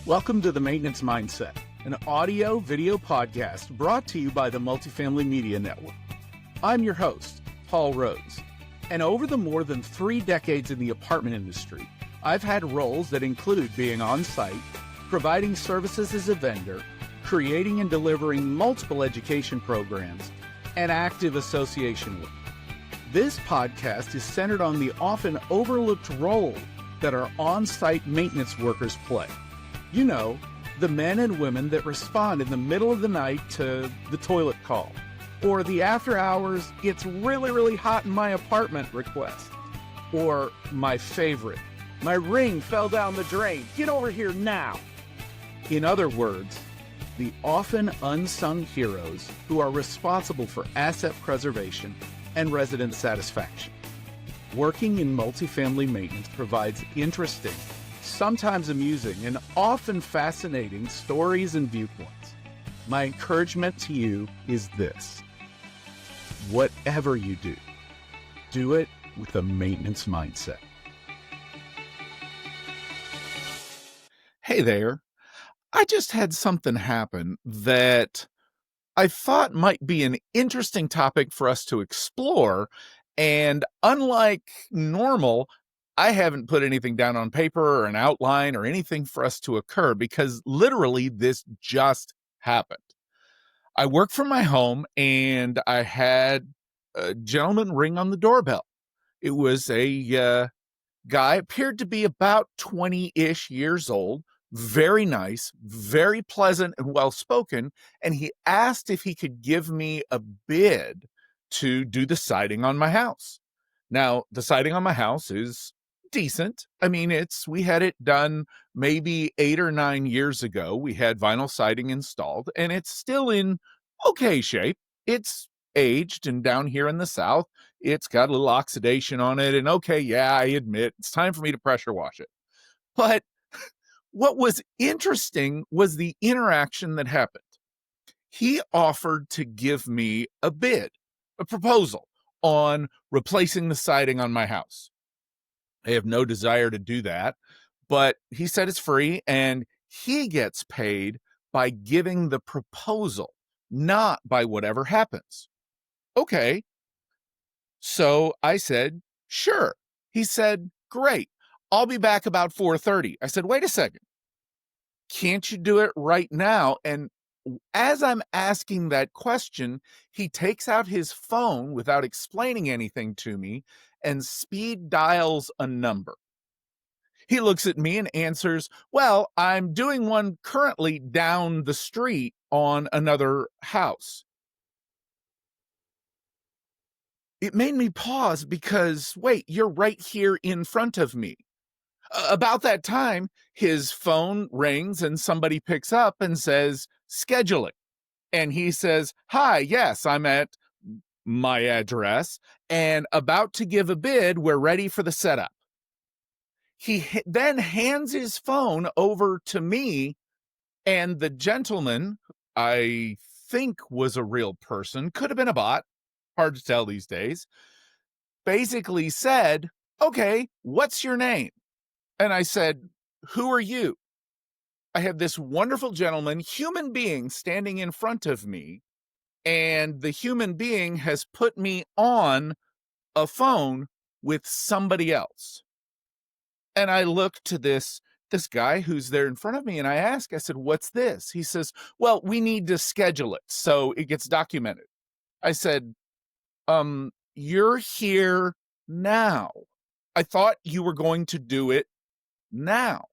Welcome to The Maintenance Mindset, an audio-video podcast brought to you by the Multifamily Media Network. I'm your host, Paul Rhodes, and over the more than 3 decades in the apartment industry, I've had roles that include being on-site, providing services as a vendor, creating and delivering multiple education programs, and active association work. This podcast is centered on the often overlooked role that our on-site maintenance workers play. You know, the men and women that respond in the middle of the night to the toilet call, or the after hours, it's really hot in my apartment request, or my favorite, my ring fell down the drain, get over here now. In other words, the often unsung heroes who are responsible for asset preservation and resident satisfaction. Working in multifamily maintenance provides interesting, sometimes amusing, and often fascinating stories and viewpoints. My encouragement to you is this: whatever you do it with a maintenance mindset. Hey there. I just had something happen that I thought might be an interesting topic for us to explore. And unlike normal, I haven't put anything down on paper or an outline or anything for us to occur because literally this just happened. I work from my home and I had a gentleman ring on the doorbell. It was a guy, appeared to be about 20-ish years old, very nice, very pleasant and well-spoken, and he asked if he could give me a bid to do the siding on my house. Now, the siding on my house is decent. I mean, we had it done maybe 8 or 9 years ago. We had vinyl siding installed, and it's still in okay shape. It's aged, and down here in the South, it's got a little oxidation on it, and okay, yeah, I admit, it's time for me to pressure wash it. But what was interesting was the interaction that happened. He offered to give me a bid, a proposal on replacing the siding on my house. I have no desire to do that, but he said it's free and he gets paid by giving the proposal, not by whatever happens. Okay. So I said, sure. He said, great. I'll be back about 4:30. I said, wait a second. Can't you do it right now? And as I'm asking that question, he takes out his phone without explaining anything to me and speed dials a number. He looks at me and answers, well, I'm doing one currently down the street on another house. It made me pause because, wait, you're right here in front of me. About that time, his phone rings and somebody picks up and says, scheduling. And he says, hi, yes, I'm at my address and about to give a bid. We're ready for the setup. He then hands his phone over to me, and the gentleman, I think was a real person, could have been a bot, hard to tell these days, basically said, okay, what's your name? And I said, who are you? I have this wonderful gentleman, human being, standing in front of me, and the human being has put me on a phone with somebody else. And I look to this guy who's there in front of me, and I said, what's this? He says, well, we need to schedule it so it gets documented. I said, you're here now. I thought you were going to do it now.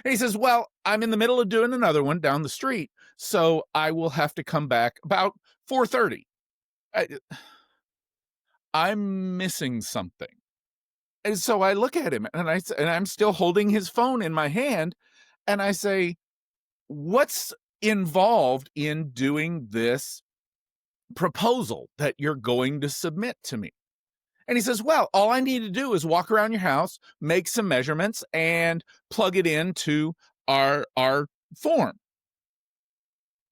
And he says, well, I'm in the middle of doing another one down the street, so I will have to come back about 4:30. I'm missing something. And so I look at him and I'm still holding his phone in my hand. And I say, what's involved in doing this proposal that you're going to submit to me? And he says, well, all I need to do is walk around your house, make some measurements, and plug it into our form.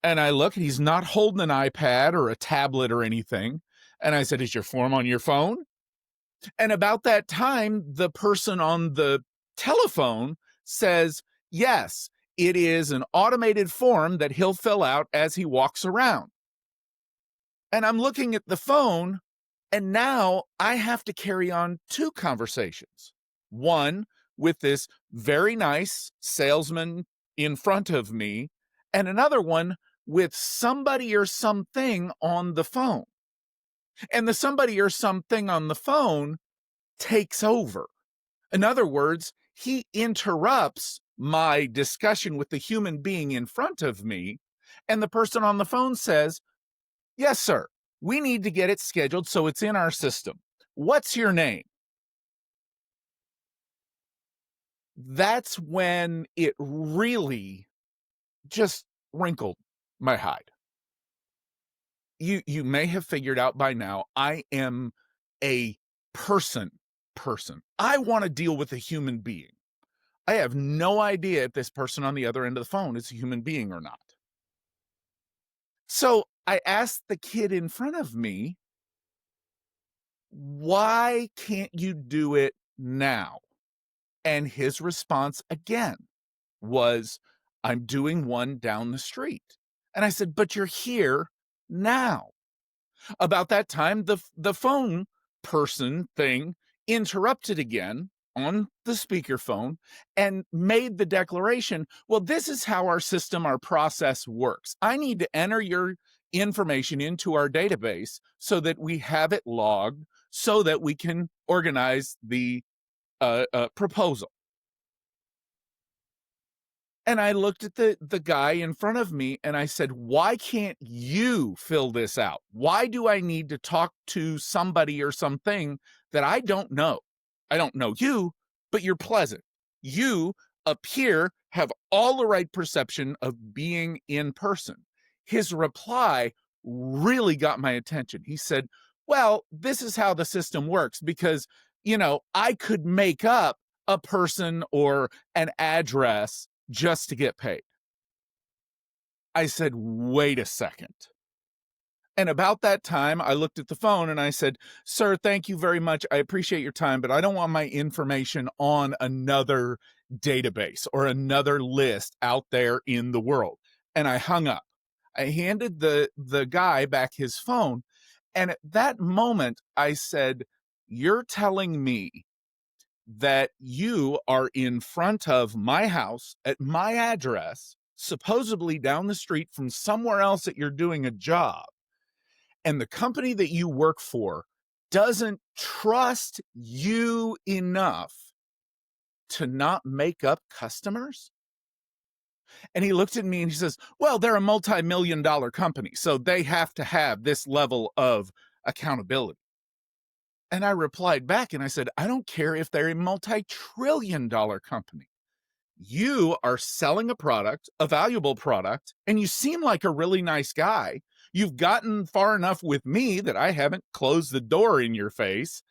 And I look, and he's not holding an iPad or a tablet or anything. And I said, is your form on your phone? And about that time, the person on the telephone says, yes, It is an automated form that he'll fill out as he walks around. And I'm looking at the phone, and now I have to carry on two conversations. One with this very nice salesman in front of me, and another one with somebody or something on the phone. And the somebody or something on the phone takes over. In other words, he interrupts my discussion with the human being in front of me, and the person on the phone says, "Yes, sir, we need to get it scheduled so it's in our system. What's your name?" That's when it really just wrinkled my hide. You may have figured out by now, I am a person. I want to deal with a human being. I have no idea if this person on the other end of the phone is a human being or not. So I asked the kid in front of me, "Why can't you do it now?" And his response again was, "I'm doing one down the street." And I said, "But you're here now." About that time, the phone person thing interrupted again on the speakerphone and made the declaration, "Well, this is how our system, our process works. I need to enter your information into our database so that we have it logged so that we can organize the proposal." And I looked at the guy in front of me and I said, "Why can't you fill this out? Why do I need to talk to somebody or something that I don't know? I don't know you, but you're pleasant. You appear have all the right perception of being in person." His reply really got my attention. He said, "Well, this is how the system works because, I could make up a person or an address just to get paid." I said, "Wait a second." And about that time, I looked at the phone and I said, "Sir, thank you very much. I appreciate your time, but I don't want my information on another database or another list out there in the world." And I hung up. I handed the guy back his phone. And at that moment, I said, "You're telling me that you are in front of my house at my address, supposedly down the street from somewhere else that you're doing a job, and the company that you work for doesn't trust you enough to not make up customers?" And he looked at me and he says, "Well, they're a multi-million-dollar company, so they have to have this level of accountability." And I replied back and I said, "I don't care if they're a multi-trillion-dollar company. You are selling a product, a valuable product, and you seem like a really nice guy. You've gotten far enough with me that I haven't closed the door in your face.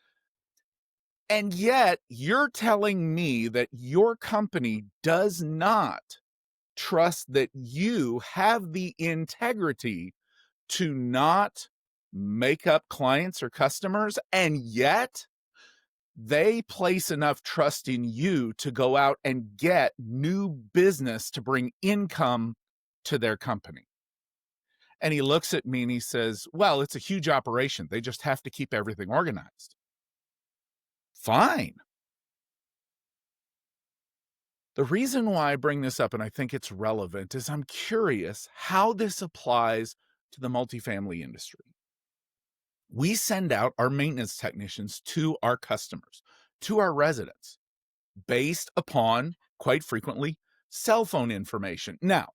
And yet you're telling me that your company does not trust that you have the integrity to not make up clients or customers, and yet they place enough trust in you to go out and get new business to bring income to their company." And he looks at me and he says, "Well, it's a huge operation. They just have to keep everything organized." Fine. The reason why I bring this up, and I think it's relevant, is I'm curious how this applies to the multifamily industry. We send out our maintenance technicians to our customers, to our residents, based upon, quite frequently, cell phone information. Now,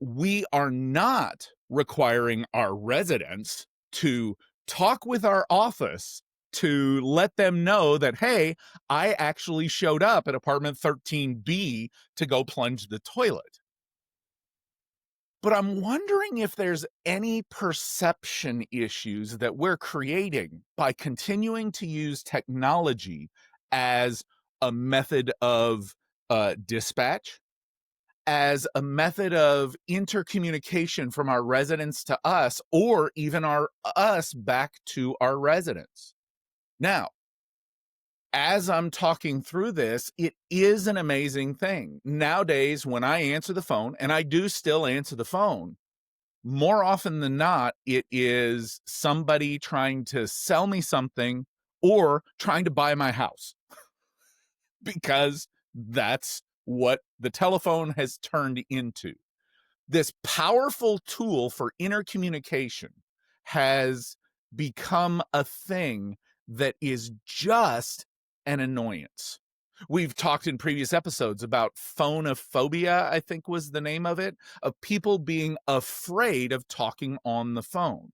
we are not requiring our residents to talk with our office to let them know that, "Hey, I actually showed up at apartment 13B to go plunge the toilet." But I'm wondering if there's any perception issues that we're creating by continuing to use technology as a method of dispatch, as a method of intercommunication from our residents to us, or even us back to our residents. Now, as I'm talking through this, it is an amazing thing. Nowadays, when I answer the phone, and I do still answer the phone, more often than not, it is somebody trying to sell me something or trying to buy my house because that's what the telephone has turned into. This powerful tool for intercommunication has become a thing that is just an annoyance. We've talked in previous episodes about phonophobia, I think was the name of it, of people being afraid of talking on the phone.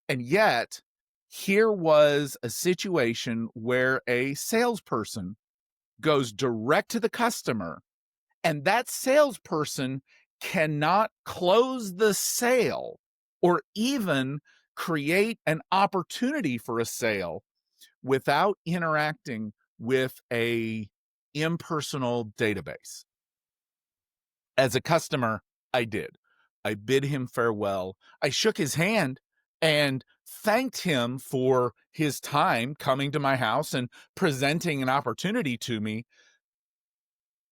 And yet, here was a situation where a salesperson goes direct to the customer, and that salesperson cannot close the sale or even create an opportunity for a sale without interacting with a impersonal database. As a customer, I did. I bid him farewell. I shook his hand and thanked him for his time coming to my house and presenting an opportunity to me.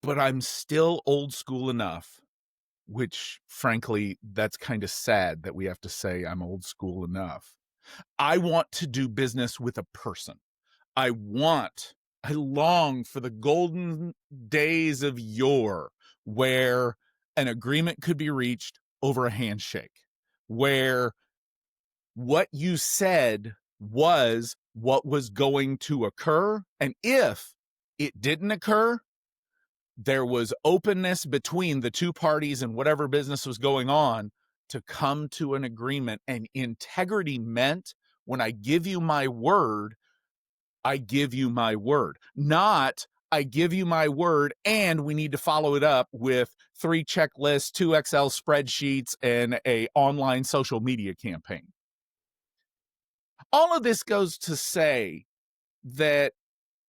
But I'm still old school enough, which frankly, that's kind of sad that we have to say I'm old school enough. I want to do business with a person. I long for the golden days of yore where an agreement could be reached over a handshake, where what you said was what was going to occur. And if it didn't occur, there was openness between the two parties and whatever business was going on to come to an agreement. And integrity meant when I give you my word, I give you my word, not I give you my word and we need to follow it up with 3 checklists, 2 Excel spreadsheets, and a online social media campaign. All of this goes to say that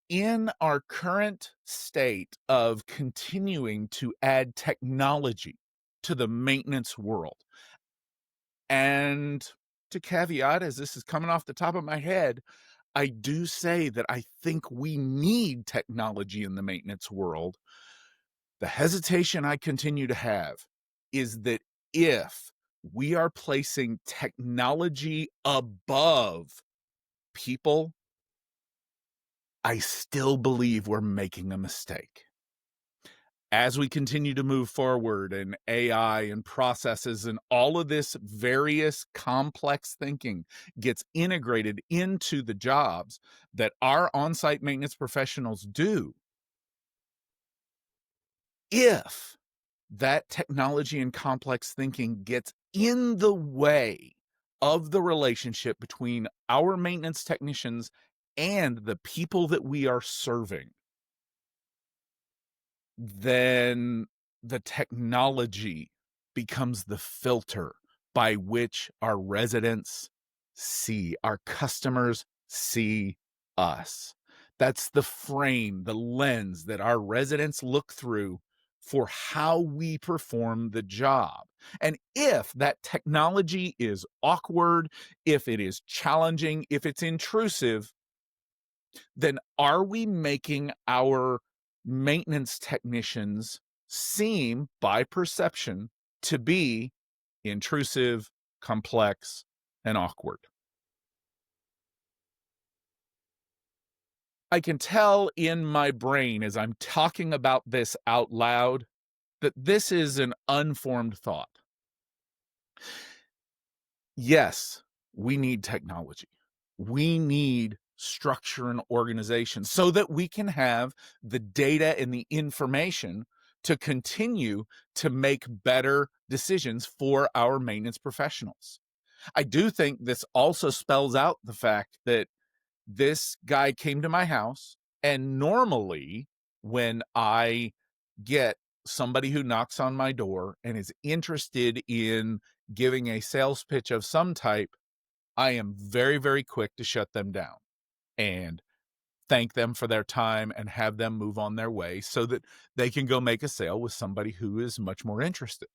in our current state of continuing to add technology to the maintenance world, and to caveat, as this is coming off the top of my head, I do say that I think we need technology in the maintenance world. The hesitation I continue to have is that if we are placing technology above people, I still believe we're making a mistake. As we continue to move forward and AI and processes and all of this various complex thinking gets integrated into the jobs that our on-site maintenance professionals do, if that technology and complex thinking gets in the way of the relationship between our maintenance technicians and the people that we are serving, then the technology becomes the filter by which our residents see, our customers see us. That's the frame, the lens that our residents look through for how we perform the job. And if that technology is awkward, if it is challenging, if it's intrusive, then are we making our maintenance technicians seem by perception to be intrusive, complex, and awkward? I can tell in my brain as I'm talking about this out loud that this is an unformed thought. Yes, we need technology. We need structure and organization so that we can have the data and the information to continue to make better decisions for our maintenance professionals. I do think this also spells out the fact that this guy came to my house, and normally when I get somebody who knocks on my door and is interested in giving a sales pitch of some type, I am very, very quick to shut them down and thank them for their time and have them move on their way so that they can go make a sale with somebody who is much more interested.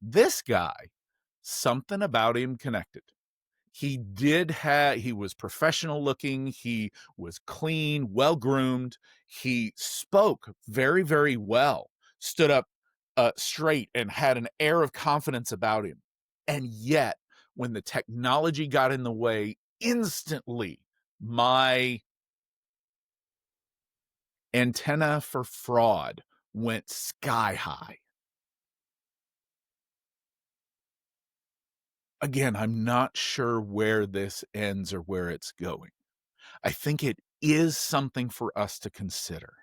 This guy, something about him connected. He was professional looking. He was clean, well groomed. He spoke very, very well, stood up straight and had an air of confidence about him. And yet, when the technology got in the way, instantly my antenna for fraud went sky high. Again, I'm not sure where this ends or where it's going. I think it is something for us to consider.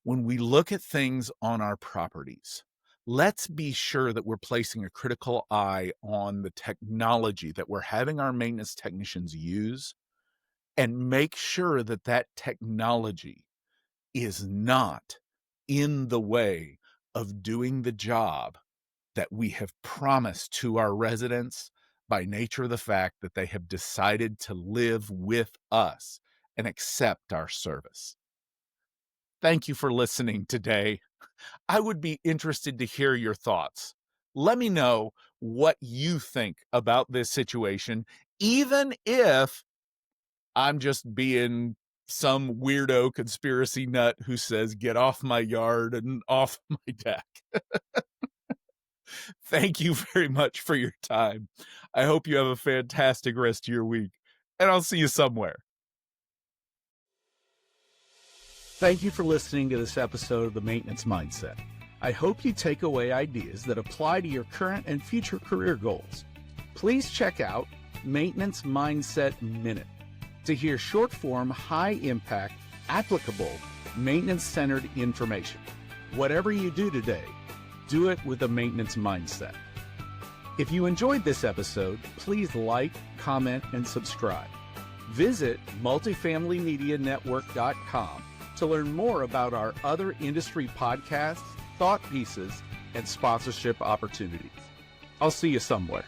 When we look at things on our properties, let's be sure that we're placing a critical eye on the technology that we're having our maintenance technicians use, and make sure that that technology is not in the way of doing the job that we have promised to our residents by nature of the fact that they have decided to live with us and accept our service. Thank you for listening today. I would be interested to hear your thoughts. Let me know what you think about this situation, even if I'm just being some weirdo conspiracy nut who says, get off my yard and off my deck. Thank you very much for your time. I hope you have a fantastic rest of your week, and I'll see you somewhere. Thank you for listening to this episode of The Maintenance Mindset. I hope you take away ideas that apply to your current and future career goals. Please check out Maintenance Mindset Minute to hear short-form, high-impact, applicable, maintenance-centered information. Whatever you do today, do it with a maintenance mindset. If you enjoyed this episode, please like, comment, and subscribe. Visit multifamilymedianetwork.com to learn more about our other industry podcasts, thought pieces, and sponsorship opportunities. I'll see you somewhere.